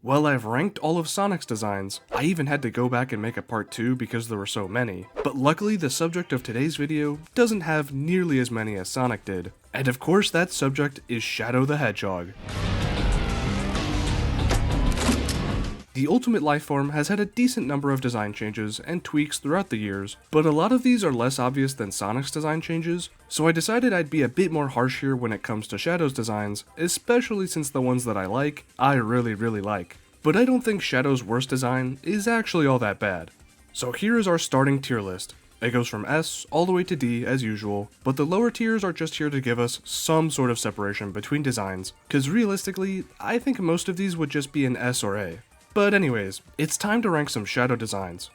Well, I've ranked all of Sonic's designs. I even had to go back and make a part 2 because there were so many. But luckily the subject of today's video doesn't have nearly as many as Sonic did. And of course that subject is Shadow the Hedgehog. The Ultimate Lifeform has had a decent number of design changes and tweaks throughout the years, but a lot of these are less obvious than Sonic's design changes, so I decided I'd be a bit more harsh here when it comes to Shadow's designs, especially since the ones that I really like. But I don't think Shadow's worst design is actually all that bad. So here is our starting tier list. It goes from S all the way to D as usual, but the lower tiers are just here to give us some sort of separation between designs, cause realistically, I think most of these would just be an S or A. But anyways, it's time to rank some Shadow designs.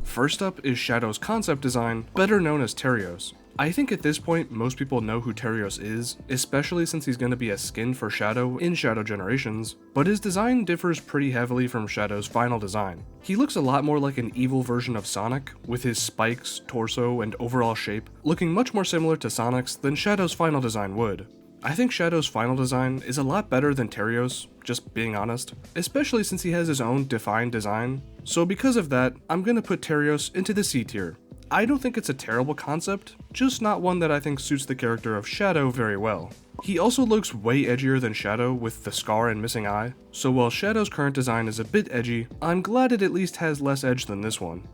First up is Shadow's concept design, better known as Terios. I think at this point most people know who Terios is, especially since he's going to be a skin for Shadow in Shadow Generations, but his design differs pretty heavily from Shadow's final design. He looks a lot more like an evil version of Sonic, with his spikes, torso, and overall shape looking much more similar to Sonic's than Shadow's final design would. I think Shadow's final design is a lot better than Terios, just being honest, especially since he has his own defined design, so because of that, I'm gonna put Terios into the C tier. I don't think it's a terrible concept, just not one that I think suits the character of Shadow very well. He also looks way edgier than Shadow with the scar and missing eye, so while Shadow's current design is a bit edgy, I'm glad it at least has less edge than this one.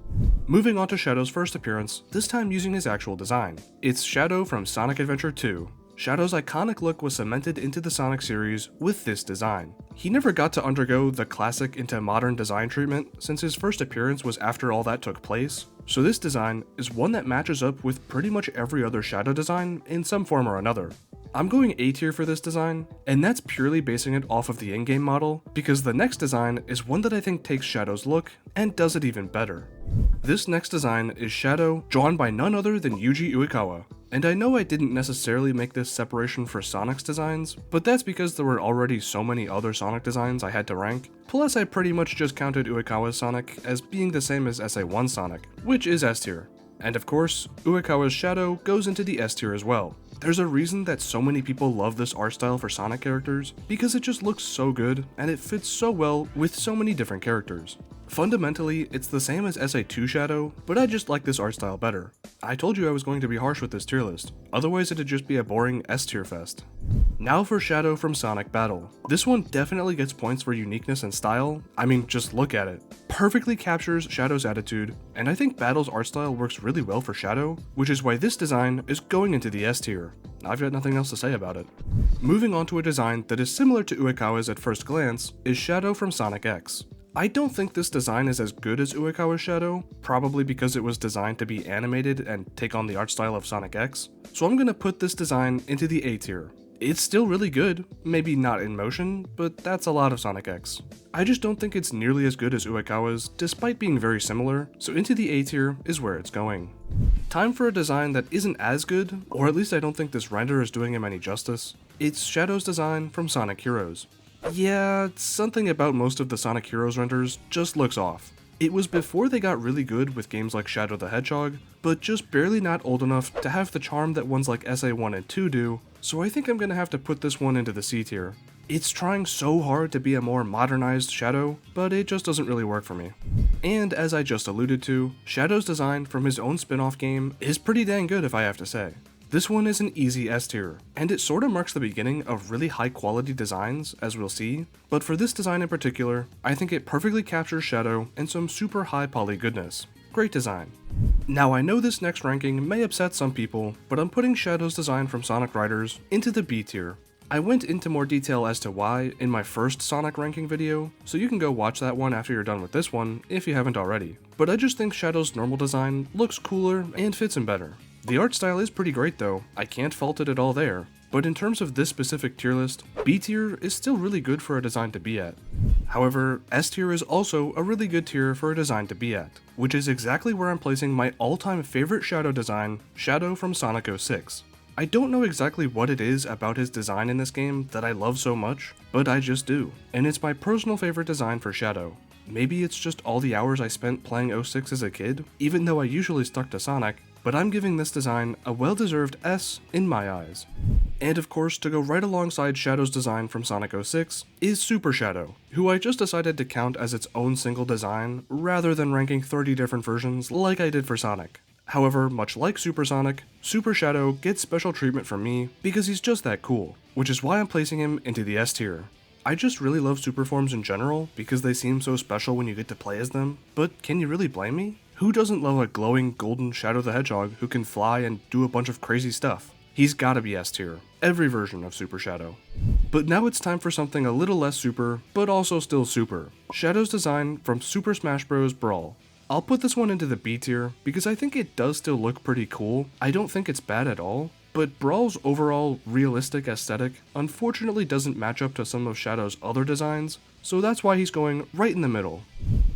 Moving on to Shadow's first appearance, this time using his actual design. It's Shadow from Sonic Adventure 2. Shadow's iconic look was cemented into the Sonic series with this design. He never got to undergo the classic into modern design treatment since his first appearance was after all that took place, so this design is one that matches up with pretty much every other Shadow design in some form or another. I'm going A tier for this design, and that's purely basing it off of the in-game model, because the next design is one that I think takes Shadow's look and does it even better. This next design is Shadow, drawn by none other than Yuji Uekawa. And I know I didn't necessarily make this separation for Sonic's designs, but that's because there were already so many other Sonic designs I had to rank, plus I pretty much just counted Uekawa's Sonic as being the same as SA1 Sonic, which is S tier. And of course, Uekawa's Shadow goes into the S tier as well. There's a reason that so many people love this art style for Sonic characters, because it just looks so good, and it fits so well with so many different characters. Fundamentally, it's the same as SA2 Shadow, but I just like this art style better. I told you I was going to be harsh with this tier list, otherwise it'd just be a boring S tier fest. Now for Shadow from Sonic Battle. This one definitely gets points for uniqueness and style. I mean, just look at it. Perfectly captures Shadow's attitude, and I think Battle's art style works really well for Shadow, which is why this design is going into the S tier. I've got nothing else to say about it. Moving on to a design that is similar to Uekawa's at first glance is Shadow from Sonic X. I don't think this design is as good as Uekawa's Shadow, probably because it was designed to be animated and take on the art style of Sonic X, so I'm gonna put this design into the A tier. It's still really good, maybe not in motion, but that's a lot of Sonic X. I just don't think it's nearly as good as Uekawa's, despite being very similar, so into the A tier is where it's going. Time for a design that isn't as good, or at least I don't think this render is doing him any justice. It's Shadow's design from Sonic Heroes. Yeah, something about most of the Sonic Heroes renders just looks off. It was before they got really good with games like Shadow the Hedgehog, but just barely not old enough to have the charm that ones like SA1 and 2 do, so I think I'm gonna have to put this one into the C tier. It's trying so hard to be a more modernized Shadow, but it just doesn't really work for me. And as I just alluded to, Shadow's design from his own spin-off game is pretty dang good if I have to say. This one is an easy S tier, and it sorta marks the beginning of really high quality designs, as we'll see, but for this design in particular, I think it perfectly captures Shadow and some super high poly goodness. Great design. Now I know this next ranking may upset some people, but I'm putting Shadow's design from Sonic Riders into the B tier. I went into more detail as to why in my first Sonic ranking video, so you can go watch that one after you're done with this one if you haven't already, but I just think Shadow's normal design looks cooler and fits him better. The art style is pretty great though, I can't fault it at all there, but in terms of this specific tier list, B tier is still really good for a design to be at. However, S tier is also a really good tier for a design to be at, which is exactly where I'm placing my all-time favorite Shadow design, Shadow from Sonic 06. I don't know exactly what it is about his design in this game that I love so much, but I just do, and it's my personal favorite design for Shadow. Maybe it's just all the hours I spent playing 06 as a kid, even though I usually stuck to Sonic, but I'm giving this design a well-deserved S in my eyes. And of course, to go right alongside Shadow's design from Sonic 06 is Super Shadow, who I just decided to count as its own single design rather than ranking 30 different versions like I did for Sonic. However, much like Super Sonic, Super Shadow gets special treatment from me because he's just that cool, which is why I'm placing him into the S tier. I just really love super forms in general because they seem so special when you get to play as them, but can you really blame me? Who doesn't love a glowing golden Shadow the Hedgehog who can fly and do a bunch of crazy stuff? He's gotta be S tier, every version of Super Shadow. But now it's time for something a little less super, but also still super. Shadow's design from Super Smash Bros. Brawl. I'll put this one into the B tier because I think it does still look pretty cool. I don't think it's bad at all, but Brawl's overall realistic aesthetic unfortunately doesn't match up to some of Shadow's other designs, so that's why he's going right in the middle.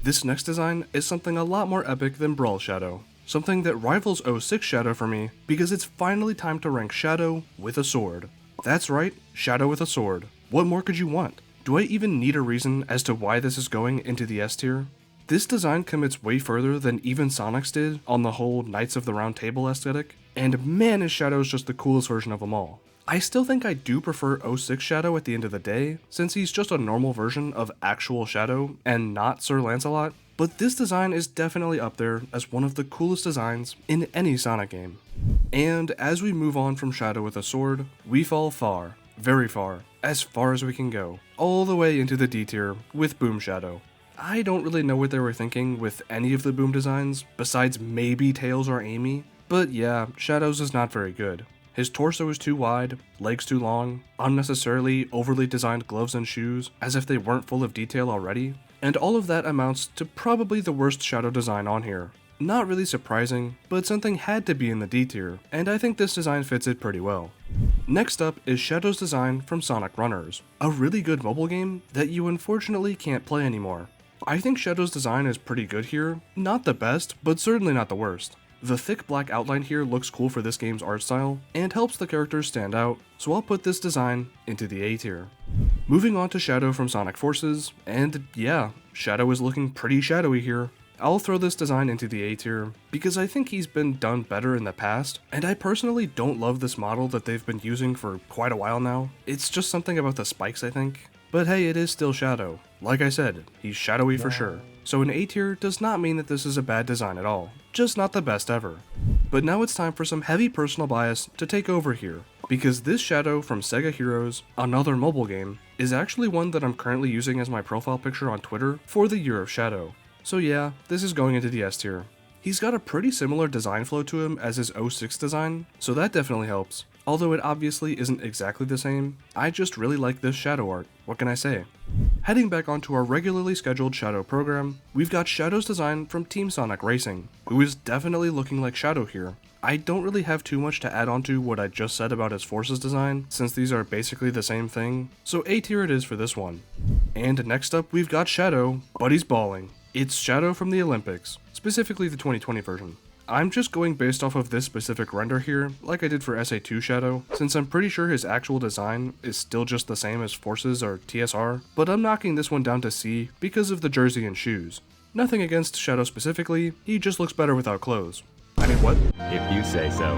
This next design is something a lot more epic than Brawl Shadow. Something that rivals 06 Shadow for me because it's finally time to rank Shadow with a sword. That's right, Shadow with a sword. What more could you want? Do I even need a reason as to why this is going into the S tier? This design commits way further than even Sonic's did on the whole Knights of the Round Table aesthetic, and man is Shadow's just the coolest version of them all. I still think I do prefer 06 Shadow at the end of the day, since he's just a normal version of actual Shadow and not Sir Lancelot, but this design is definitely up there as one of the coolest designs in any Sonic game. And as we move on from Shadow with a sword, we fall far, very far as we can go, all the way into the D tier with Boom Shadow. I don't really know what they were thinking with any of the Boom designs, besides maybe Tails or Amy, but yeah, Shadow's is not very good. His torso is too wide, legs too long, unnecessarily overly designed gloves and shoes, as if they weren't full of detail already, and all of that amounts to probably the worst Shadow design on here. Not really surprising, but something had to be in the D tier, and I think this design fits it pretty well. Next up is Shadow's design from Sonic Runners, a really good mobile game that you unfortunately can't play anymore. I think Shadow's design is pretty good here, not the best, but certainly not the worst. The thick black outline here looks cool for this game's art style, and helps the characters stand out, so I'll put this design into the A tier. Moving on to Shadow from Sonic Forces, and yeah, Shadow is looking pretty shadowy here. I'll throw this design into the A tier, because I think he's been done better in the past, and I personally don't love this model that they've been using for quite a while now. It's just something about the spikes, I think. But hey, it is still Shadow. Like I said, he's shadowy for sure. So an A tier does not mean that this is a bad design at all, just not the best ever. But now it's time for some heavy personal bias to take over here, because this Shadow from Sega Heroes, another mobile game, is actually one that I'm currently using as my profile picture on Twitter for the Year of Shadow. So yeah, this is going into the S tier. He's got a pretty similar design flow to him as his 06 design, so that definitely helps. Although it obviously isn't exactly the same, I just really like this Shadow art, what can I say? Heading back onto our regularly scheduled Shadow program, we've got Shadow's design from Team Sonic Racing, who is definitely looking like Shadow here. I don't really have too much to add on to what I just said about his Forces design, since these are basically the same thing, so A tier it is for this one. And next up we've got Shadow, but he's balling. It's Shadow from the Olympics, specifically the 2020 version. I'm just going based off of this specific render here, like I did for SA2 Shadow, since I'm pretty sure his actual design is still just the same as Forces or TSR, but I'm knocking this one down to C because of the jersey and shoes. Nothing against Shadow specifically, he just looks better without clothes. I mean, what? If you say so.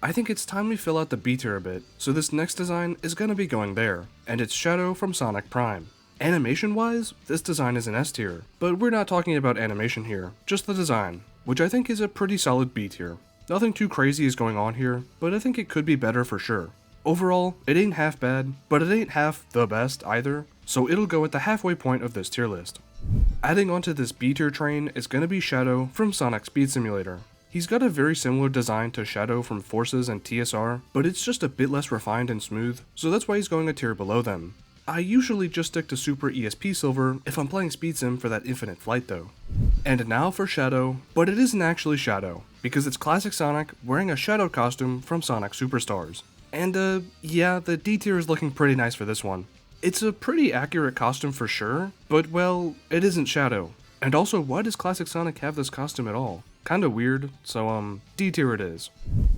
I think it's time we fill out the B tier a bit, so this next design is gonna be going there, and it's Shadow from Sonic Prime. Animation-wise, this design is an S tier, but we're not talking about animation here, just the design, which I think is a pretty solid B tier. Nothing too crazy is going on here, but I think it could be better for sure. Overall, it ain't half bad, but it ain't half the best either, so it'll go at the halfway point of this tier list. Adding onto this B tier train is gonna be Shadow from Sonic Speed Simulator. He's got a very similar design to Shadow from Forces and TSR, but it's just a bit less refined and smooth, so that's why he's going a tier below them. I usually just stick to Super ESP Silver if I'm playing Speed Sim for that infinite flight though. And now for Shadow, but it isn't actually Shadow, because it's classic Sonic wearing a Shadow costume from Sonic Superstars. And yeah, the D tier is looking pretty nice for this one. It's a pretty accurate costume for sure, but well, it isn't Shadow. And also, why does classic Sonic have this costume at all? Kinda weird, so D tier it is.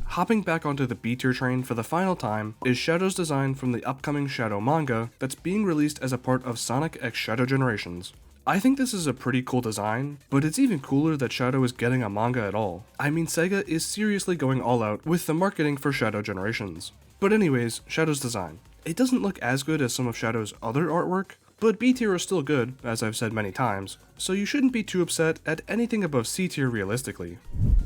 Hopping back onto the B tier train for the final time is Shadow's design from the upcoming Shadow manga that's being released as a part of Sonic X Shadow Generations. I think this is a pretty cool design, but it's even cooler that Shadow is getting a manga at all. I mean, Sega is seriously going all out with the marketing for Shadow Generations. But anyways, Shadow's design. It doesn't look as good as some of Shadow's other artwork, but B tier is still good, as I've said many times, so you shouldn't be too upset at anything above C tier realistically.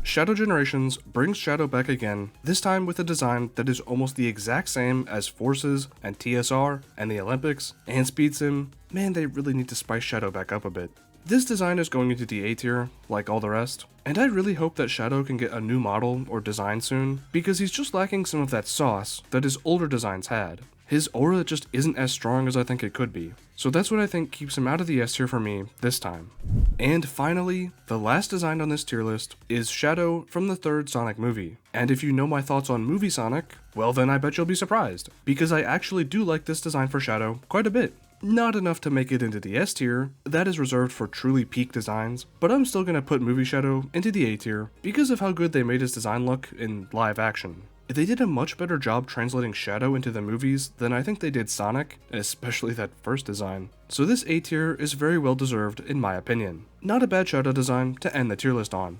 Shadow Generations brings Shadow back again, this time with a design that is almost the exact same as Forces and TSR and the Olympics and Speed Sim. Man, they really need to spice Shadow back up a bit. This design is going into the A tier, like all the rest, and I really hope that Shadow can get a new model or design soon, because he's just lacking some of that sauce that his older designs had. His aura just isn't as strong as I think it could be, so that's what I think keeps him out of the S tier for me this time. And finally, the last design on this tier list is Shadow from the third Sonic movie. And if you know my thoughts on movie Sonic, well then I bet you'll be surprised, because I actually do like this design for Shadow quite a bit. Not enough to make it into the S tier, that is reserved for truly peak designs, but I'm still gonna put Movie Shadow into the A tier because of how good they made his design look in live action. They did a much better job translating Shadow into the movies than I think they did Sonic, especially that first design. So this A tier is very well deserved in my opinion. Not a bad Shadow design to end the tier list on.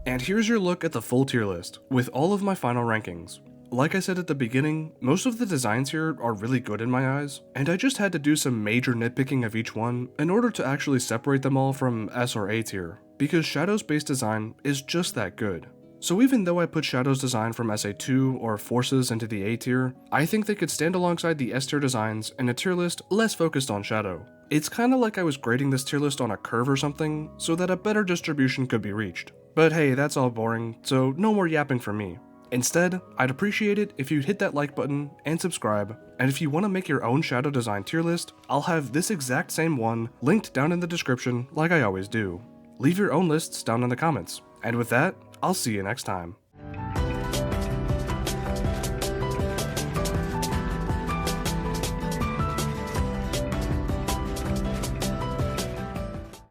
And here's your look at the full tier list, with all of my final rankings. Like I said at the beginning, most of the designs here are really good in my eyes, and I just had to do some major nitpicking of each one in order to actually separate them all from S or A tier, because Shadow's base design is just that good. So even though I put Shadow's design from SA2 or Forces into the A tier, I think they could stand alongside the S tier designs in a tier list less focused on Shadow. It's kinda like I was grading this tier list on a curve or something, so that a better distribution could be reached. But hey, that's all boring, so no more yapping from me. Instead, I'd appreciate it if you'd hit that like button and subscribe, and if you want to make your own Shadow design tier list, I'll have this exact same one linked down in the description like I always do. Leave your own lists down in the comments, and with that, I'll see you next time.